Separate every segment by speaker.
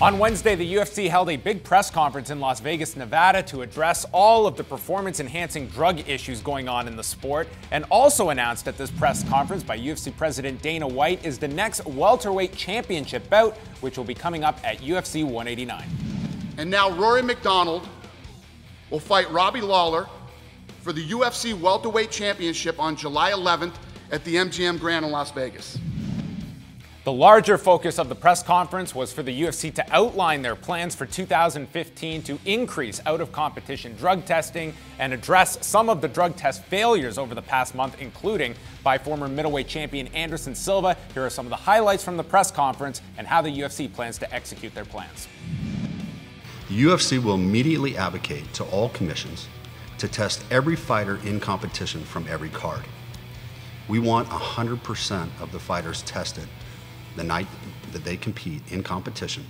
Speaker 1: On Wednesday, the UFC held a big press conference in Las Vegas, Nevada to address all of the performance-enhancing drug issues going on in the sport, and also announced at this press conference by UFC President Dana White is the next welterweight championship bout, which will be coming up at UFC 189.
Speaker 2: And now Rory MacDonald will fight Robbie Lawler for the UFC welterweight championship on July 11th at the MGM Grand in Las Vegas.
Speaker 1: The larger focus of the press conference was for the UFC to outline their plans for 2015 to increase out-of-competition drug testing and address some of the drug test failures over the past month, including by former middleweight champion Anderson Silva. Here are some of the highlights from the press conference and how the UFC plans to execute their plans.
Speaker 3: The UFC will immediately advocate to all commissions to test every fighter in competition from every card. We want 100% of the fighters tested the night that they compete in competition.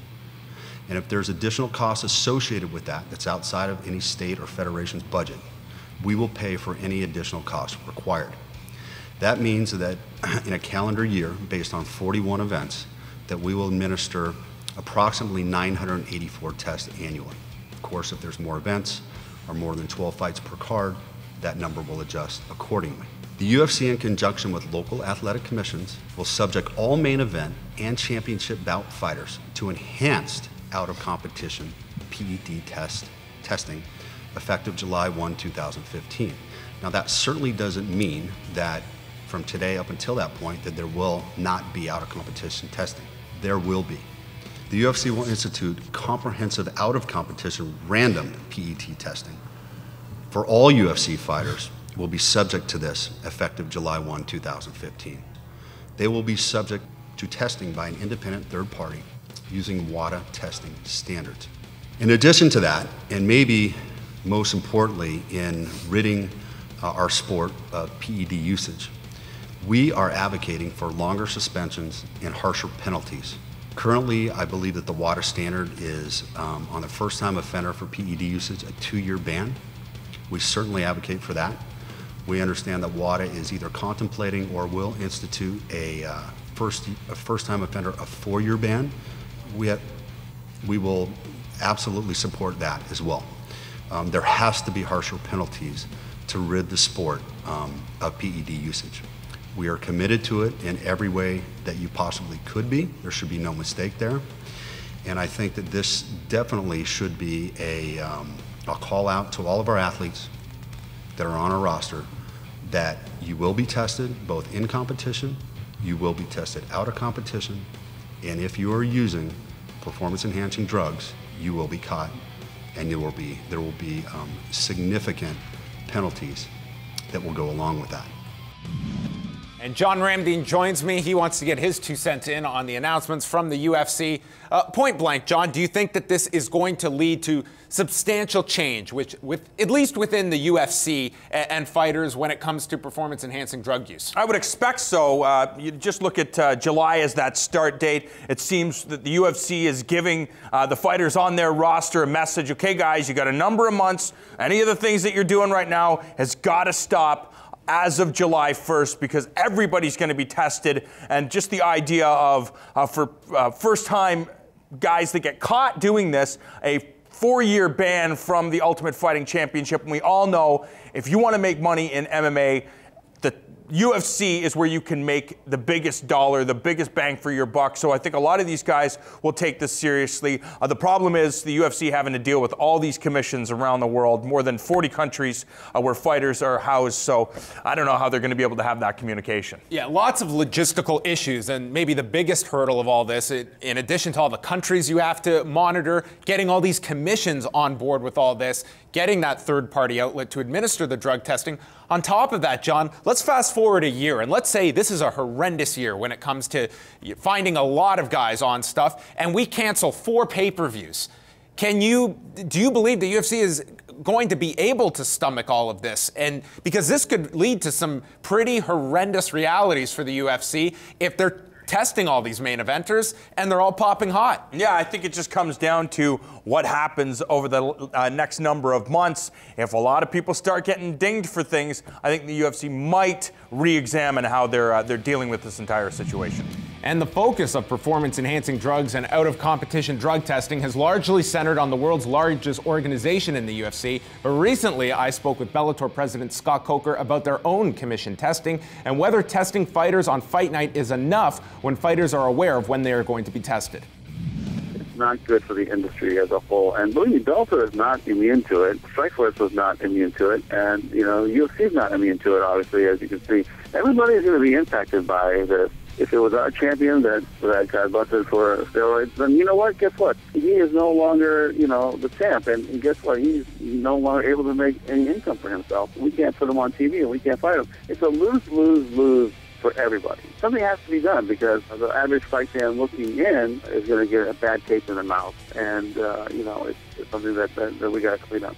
Speaker 3: And if there's additional costs associated with that that's outside of any state or federation's budget, we will pay for any additional costs required. That means that in a calendar year, based on 41 events, that we will administer approximately 984 tests annually. Of course, if there's more events or more than 12 fights per card, that number will adjust accordingly. The UFC, in conjunction with local athletic commissions, will subject all main event and championship bout fighters to enhanced out-of-competition PED testing effective July 1, 2015. Now, that certainly doesn't mean that from today up until that point that there will not be out-of-competition testing. There will be. The UFC will institute comprehensive out-of-competition random PED testing for all UFC fighters. Will be subject to this effective July 1, 2015. They will be subject to testing by an independent third party using WADA testing standards. In addition to that, and maybe most importantly in ridding our sport of PED usage, we are advocating for longer suspensions and harsher penalties. Currently, I believe that the WADA standard is on the first-time offender for PED usage, a 2-year ban. We certainly advocate for that. We understand that WADA is either contemplating or will institute a first-time offender a 4-year ban. We will absolutely support that as well. There has to be harsher penalties to rid the sport of PED usage. We are committed to it in every way that you possibly could be. There should be no mistake there. And I think that this definitely should be a call out to all of our athletes that are on our roster that you will be tested both in competition, you will be tested out of competition, and if you are using performance-enhancing drugs, you will be caught, and there will be significant penalties that will go along with that.
Speaker 1: And John Ramdeen joins me. He wants to get his 2 cents in on the announcements from the UFC. Point blank, John, do you think that this is going to lead to substantial change, at least within the UFC and fighters when it comes to performance-enhancing drug use?
Speaker 4: I would expect so. You just look at July as that start date. It seems that the UFC is giving the fighters on their roster a message. Okay, guys, you got a number of months. Any of the things that you're doing right now has got to stop as of July 1st, because everybody's going to be tested. And just the idea of, for first-time guys that get caught doing this, a 4-year ban from the Ultimate Fighting Championship. And we all know if you want to make money in MMA, the UFC is where you can make the biggest dollar, the biggest bang for your buck. So I think a lot of these guys will take this seriously. The problem is the UFC having to deal with all these commissions around the world, more than 40 countries where fighters are housed. So I don't know how they're going to be able to have that communication.
Speaker 1: Yeah, lots of logistical issues, and maybe the biggest hurdle of all this, in addition to all the countries you have to monitor, getting all these commissions on board with all this, getting that third-party outlet to administer the drug testing. On top of that, John, let's fast forward a year, and let's say this is a horrendous year when it comes to finding a lot of guys on stuff, and we cancel 4 pay-per-views. Do you believe the UFC is going to be able to stomach all of this? And because this could lead to some pretty horrendous realities for the UFC if they're testing all these main eventers and they're all popping hot.
Speaker 4: Yeah, I think it just comes down to what happens over the next number of months. If a lot of people start getting dinged for things, I think the UFC might re-examine how they're dealing with this entire situation.
Speaker 1: And the focus of performance-enhancing drugs and out-of-competition drug testing has largely centered on the world's largest organization in the UFC. But recently, I spoke with Bellator President Scott Coker about their own commission testing and whether testing fighters on fight night is enough when fighters are aware of when they are going to be tested.
Speaker 5: It's not good for the industry as a whole. And believe me, Bellator is not immune to it. Strikeforce was not immune to it. And, UFC is not immune to it, obviously, as you can see. Everybody is going to be impacted by this. If it was our champion that got busted for steroids, then you know what? Guess what? He is no longer, the champ. And guess what? He's no longer able to make any income for himself. We can't put him on TV and we can't fight him. It's a lose-lose-lose for everybody. Something has to be done because the average fight fan looking in is going to get a bad taste in the mouth. And, it's something that we got to clean up.